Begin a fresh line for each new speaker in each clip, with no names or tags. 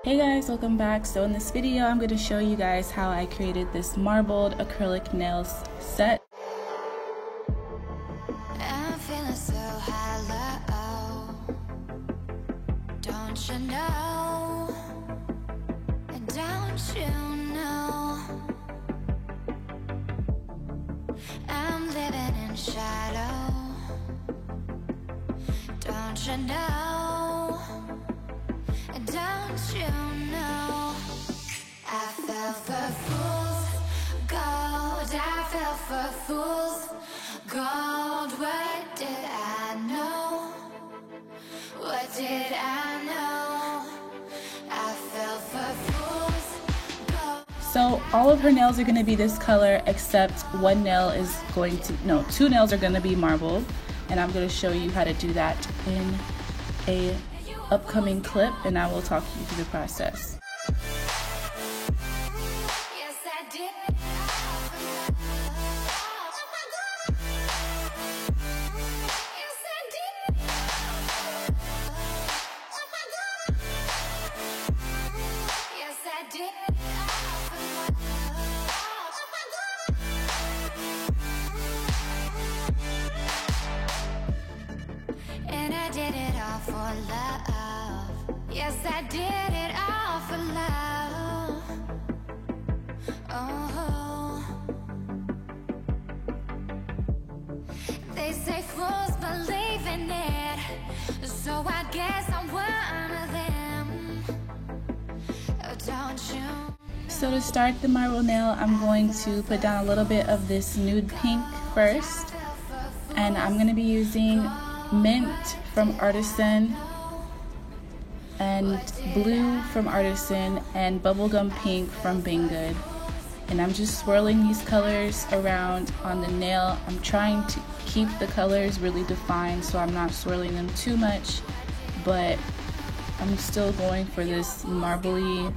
Hey guys, welcome back. So in this video, I'm going to show you guys how I created this marbled acrylic nails set.
I'm feeling so hollow, don't you know, don't you know, I'm living in shadow, don't you know, don't you know, I fell for fool's gold, I fell for fool's gold. What did I know? What did I know? I fell for fool's gold.
So all of her nails are going to be this color, except one nail is going to, no, two nails are going to be marbled, and I'm going to show you how to do that in a upcoming clip, and I will talk you through the process.
Yes, I did. Yes, I did. Yes, I did. And I did it all for love. Yes, I did it all for love. Oh, they say fools believe in it, so I guess I'm one of them. Oh, don't you?
So to start the marble nail, I'm going to put down a little bit of this nude pink first, and I'm going to be using mint from Artisan and blue from Artisan and bubblegum pink from Banggood. And I'm just swirling these colors around on the nail. I'm trying to keep the colors really defined, so I'm not swirling them too much, but I'm still going for this marbly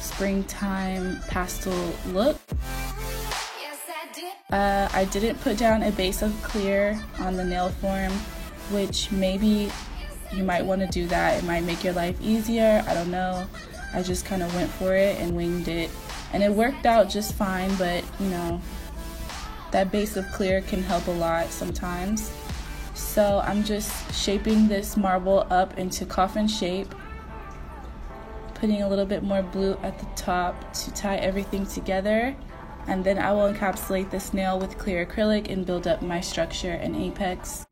springtime pastel look. I didn't put down a base of clear on the nail form, which maybe you might want to do that. It might make your life easier. I don't know. I just kind of went for it and winged it. And it worked out just fine, but you know, that base of clear can help a lot sometimes. So I'm just shaping this marble up into coffin shape, putting a little bit more blue at the top to tie everything together. And then I will encapsulate this nail with clear acrylic and build up my structure and apex.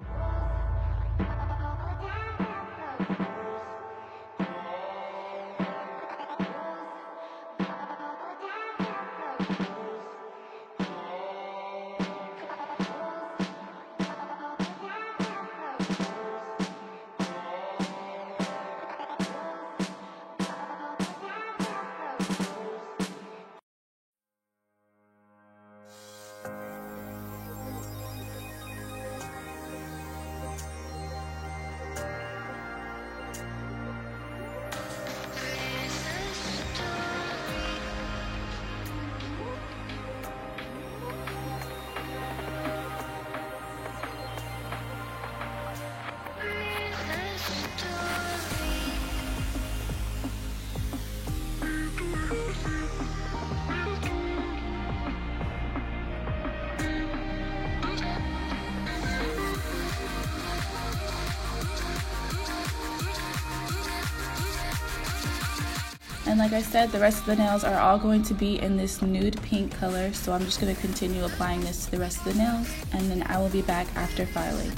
And like I said, the rest of the nails are all going to be in this nude pink color, so I'm just going to continue applying this to the rest of the nails, and then I will be back after filing.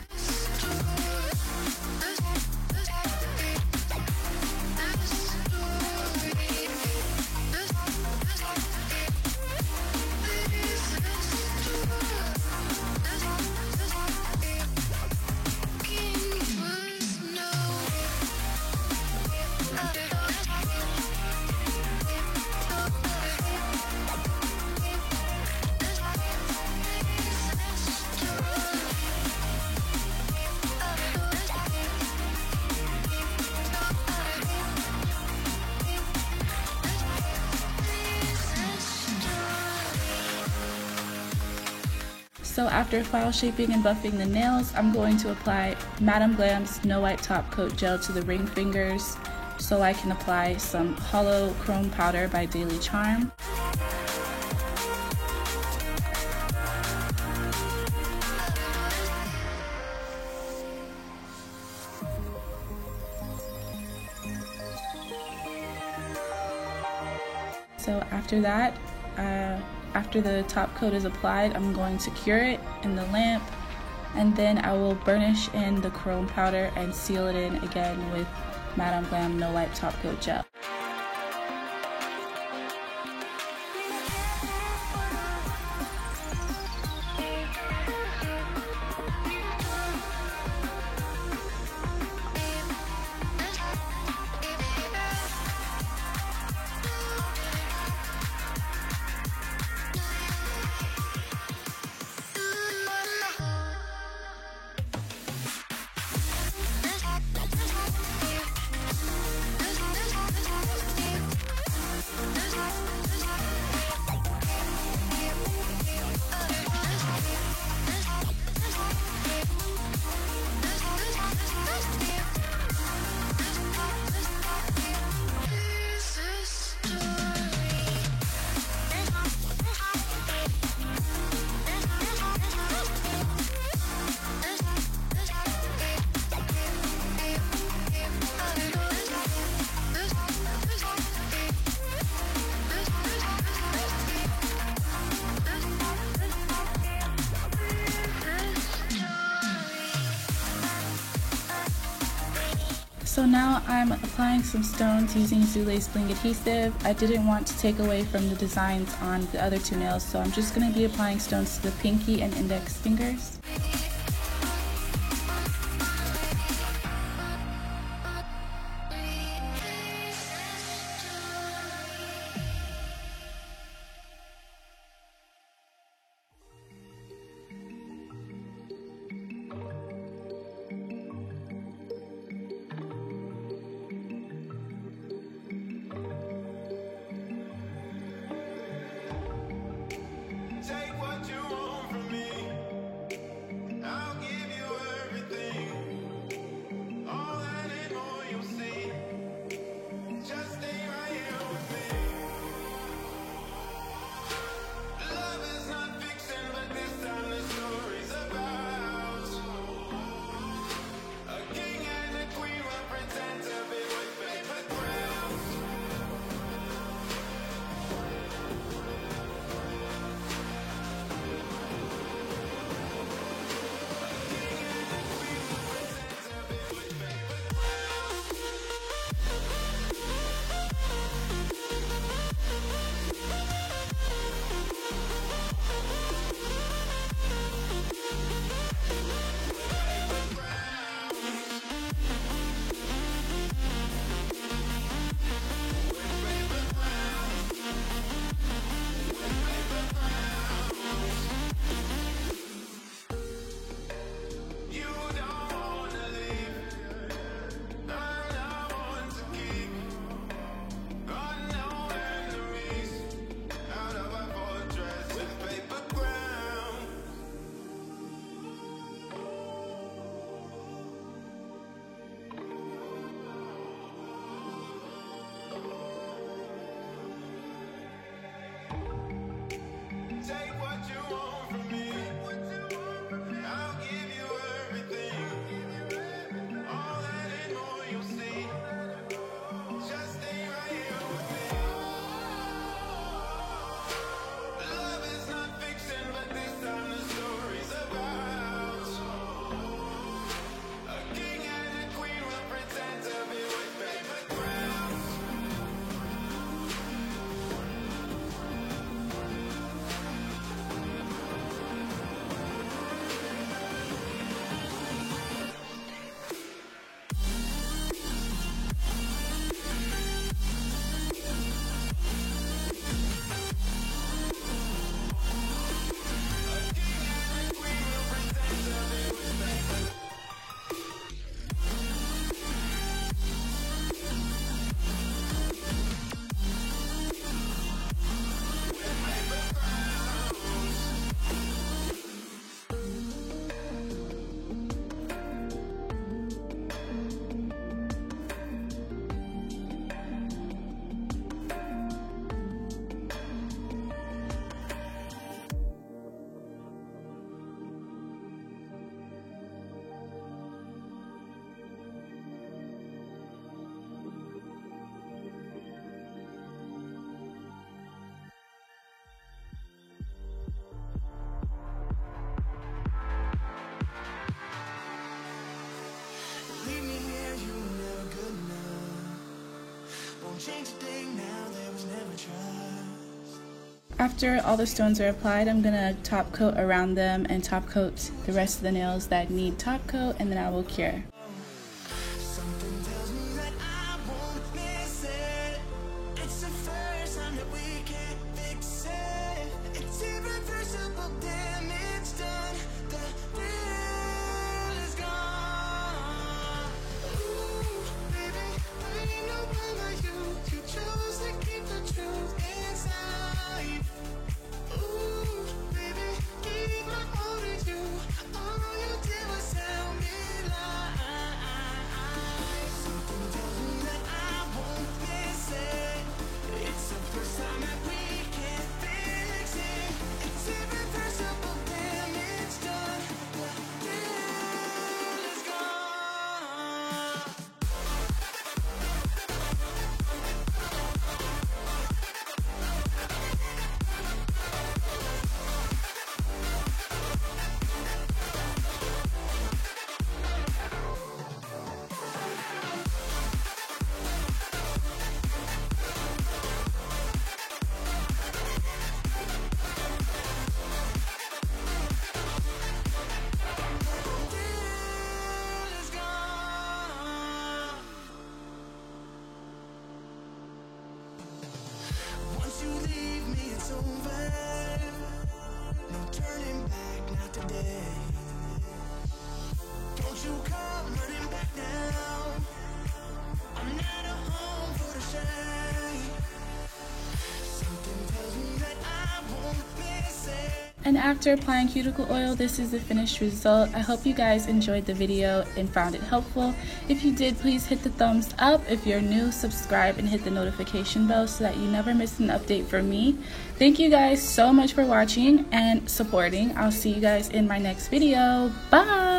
So after file shaping and buffing the nails, I'm going to apply Madam Glam's Snow White Top Coat Gel to the ring fingers so I can apply some Holo Chrome Powder by Daily Charm. So after that, after the top coat is applied, I'm going to cure it in the lamp, and then I will burnish in the chrome powder and seal it in again with Madam Glam No Wipe Top Coat Gel. So now I'm applying some stones using Zulay Bling adhesive. I didn't want to take away from the designs on the other two nails, so I'm just going to be applying stones to the pinky and index fingers. After all the stones are applied, I'm gonna top coat around them and top coat the rest of the nails that need top coat, and then I will cure. And after applying cuticle oil, this is the finished result. I hope you guys enjoyed the video and found it helpful. If you did, please hit the thumbs up. If you're new, subscribe and hit the notification bell so that you never miss an update from me. Thank you guys so much for watching and supporting. I'll see you guys in my next video. Bye!